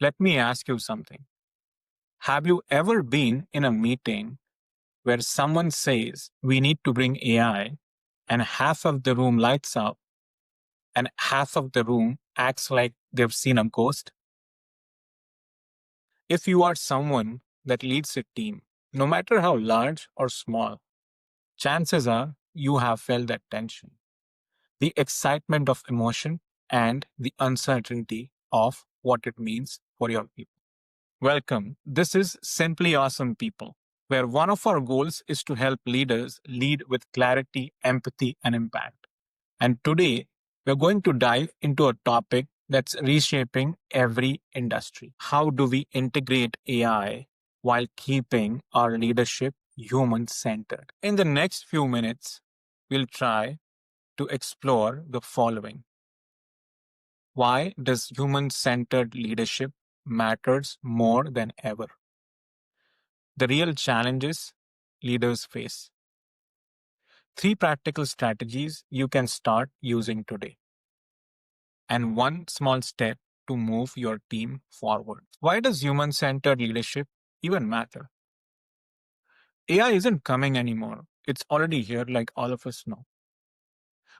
Let me ask you something. Have you ever been in a meeting where someone says, we need to bring AI, and half of the room lights up and half of the room acts like they've seen a ghost? If you are someone that leads a team, no matter how large or small, chances are you have felt that tension, the excitement of emotion, and the uncertainty of what it means for your people. Welcome. This is Simply Awesome People, where one of our goals is to help leaders lead with clarity, empathy, and impact. And today, we're going to dive into a topic that's reshaping every industry. How do we integrate AI while keeping our leadership human centered? In the next few minutes, we'll try to explore the following. Why does human centered leadership matters more than ever? The real challenges leaders face. 3 practical strategies you can start using today, and 1 small step to move your team forward. Why does human centered leadership even matter? AI isn't coming anymore. It's already here, like all of us know.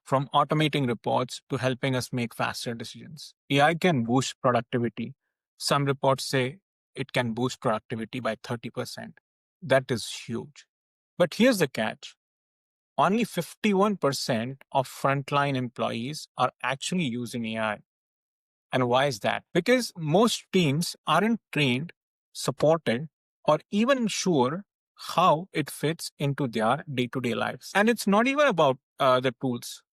From automating reports to helping us make faster decisions, AI can boost productivity. Some reports say it can boost productivity by 30%. That is huge. But here's the catch. Only 51% of frontline employees are actually using AI. And why is that? Because most teams aren't trained, supported, or even sure how it fits into their day-to-day lives. And it's not even about the tools.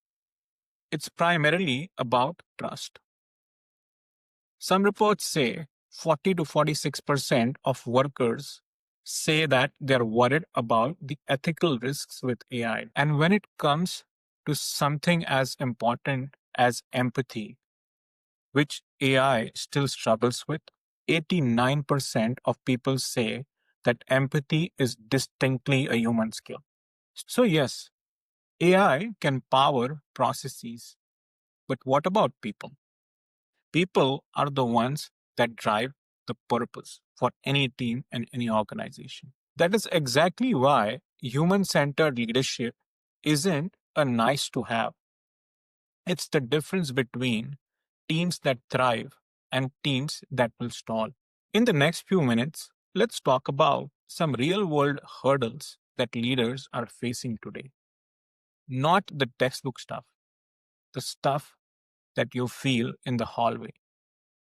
It's primarily about trust. Some reports say 40 to 46% of workers say that they're worried about the ethical risks with AI. And when it comes to something as important as empathy, which AI still struggles with, 89% of people say that empathy is distinctly a human skill. So, yes, AI can power processes, but what about people? People are the ones that drive the purpose for any team and any organization. That is exactly why human centered leadership isn't a nice to have. It's the difference between teams that thrive and teams that will stall. In the next few minutes, let's talk about some real world hurdles that leaders are facing today. Not the textbook stuff, the stuff that you feel in the hallway,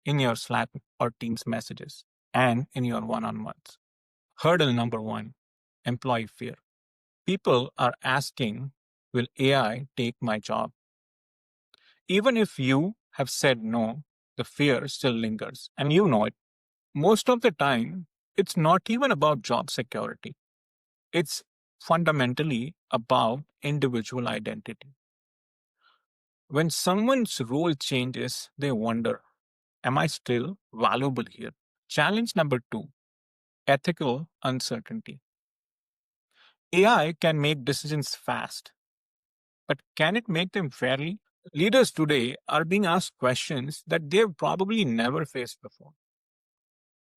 in your Slack or Teams messages, and in your one on ones. Hurdle number 1, employee fear. People are asking, will AI take my job? Even if you have said no, the fear still lingers, and you know it. Most of the time, it's not even about job security. It's fundamentally about individual identity. When someone's role changes, they wonder, am I still valuable here? Challenge number 2, ethical uncertainty. AI can make decisions fast, but can it make them fairly? Leaders today are being asked questions that they've probably never faced before.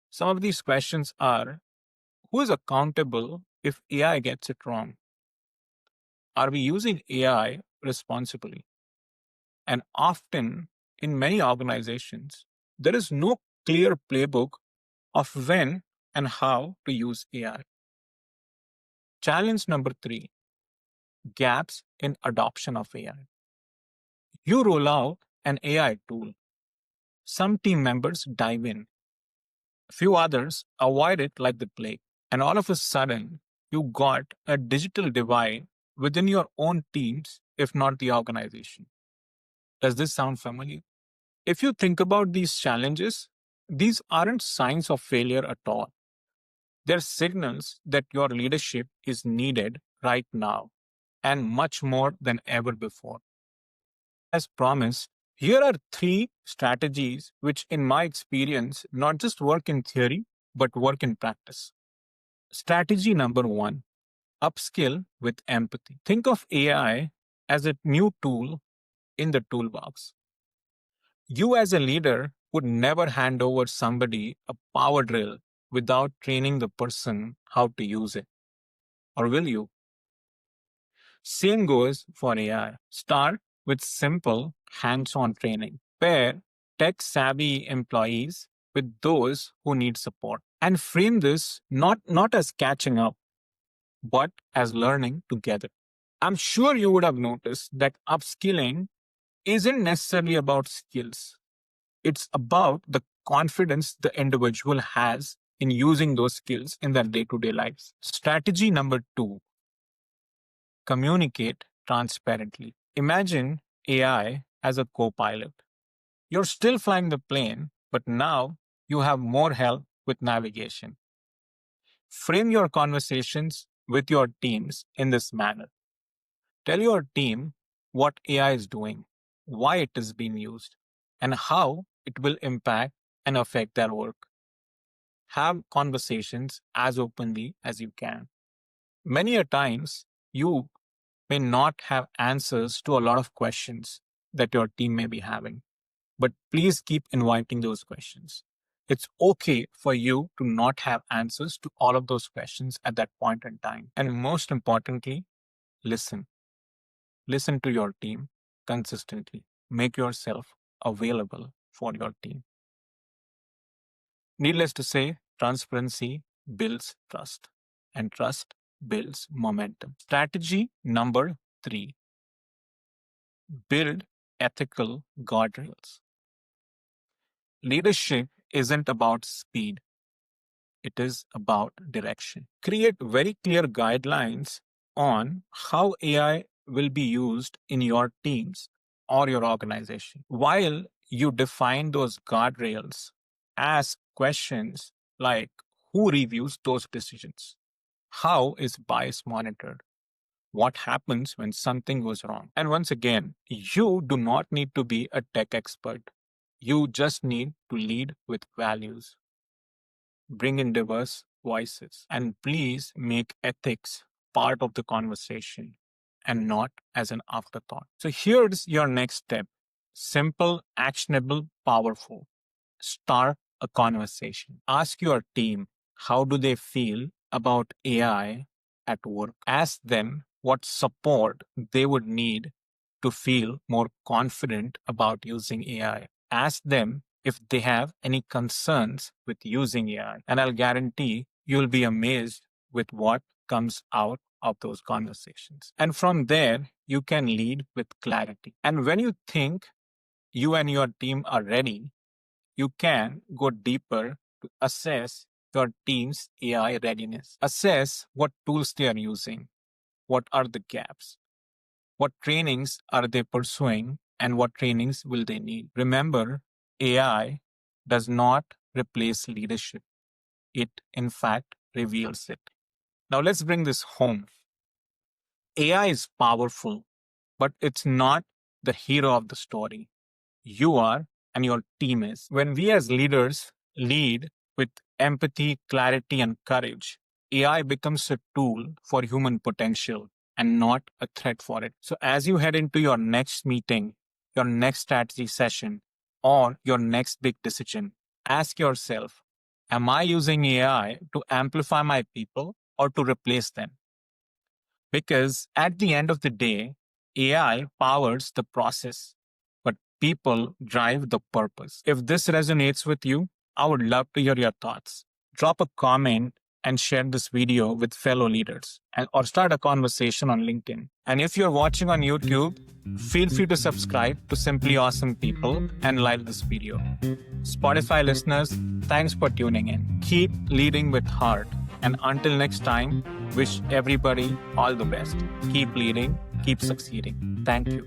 Some of these questions are: who is accountable if AI gets it wrong? Are we using AI responsibly? And often, in many organizations, there is no clear playbook of when and how to use AI. Challenge number 3, gaps in adoption of AI. You roll out an AI tool. Some team members dive in. A few others avoid it like the plague. And all of a sudden, you got a digital divide within your own teams, if not the organization. Does this sound familiar? If you think about these challenges, these aren't signs of failure at all. They're signals that your leadership is needed right now and much more than ever before. As promised, here are 3 strategies which, in my experience, not just work in theory, but work in practice. Strategy number 1, upskill with empathy. Think of AI as a new tool in the toolbox. You, as a leader, would never hand over somebody a power drill without training the person how to use it. Or will you? Same goes for AI. Start with simple hands-on training. Pair tech-savvy employees with those who need support. And frame this not as catching up, but as learning together. I'm sure you would have noticed that upskilling isn't necessarily about skills. It's about the confidence the individual has in using those skills in their day-to-day lives. Strategy number 2, communicate transparently. Imagine AI as a co-pilot. You're still flying the plane, but now you have more help with navigation. Frame your conversations with your teams in this manner. Tell your team what AI is doing, why it is being used, and how it will impact and affect their work. Have conversations as openly as you can. Many a times, you may not have answers to a lot of questions that your team may be having, but please keep inviting those questions. It's okay for you to not have answers to all of those questions at that point in time. And most importantly, listen. Listen to your team consistently. Make yourself available for your team. Needless to say, transparency builds trust, and trust builds momentum. Strategy number 3, build ethical guardrails. Leadership isn't about speed, it is about direction. Create very clear guidelines on how AI will be used in your teams or your organization. While you define those guardrails, ask questions like who reviews those decisions? How is bias monitored? What happens when something goes wrong? And once again, you do not need to be a tech expert. You just need to lead with values. Bring in diverse voices, and please make ethics part of the conversation and not as an afterthought. So here's your next step: simple, actionable, powerful. Start a conversation. Ask your team, how do they feel about AI at work? Ask them what support they would need to feel more confident about using AI. Ask them if they have any concerns with using AI. And I'll guarantee you'll be amazed with what comes out of those conversations. And from there, you can lead with clarity. And when you think you and your team are ready, you can go deeper to assess your team's AI readiness. Assess what tools they are using, what are the gaps, what trainings are they pursuing, and what trainings will they need. Remember, AI does not replace leadership. It, in fact, reveals it. Now, let's bring this home. AI is powerful, but it's not the hero of the story. You are, and your team is. When we as leaders lead with empathy, clarity, and courage, AI becomes a tool for human potential and not a threat for it. So as you head into your next meeting, your next strategy session, or your next big decision, ask yourself, am I using AI to amplify my people or to replace them? Because at the end of the day, AI powers the process, but people drive the purpose. If this resonates with you, I would love to hear your thoughts. Drop a comment and share this video with fellow leaders, or start a conversation on LinkedIn. And if you're watching on YouTube, feel free to subscribe to Simply Awesome People and like this video. Spotify listeners, thanks for tuning in. Keep leading with heart. And until next time, wish everybody all the best. Keep leading, keep succeeding. Thank you.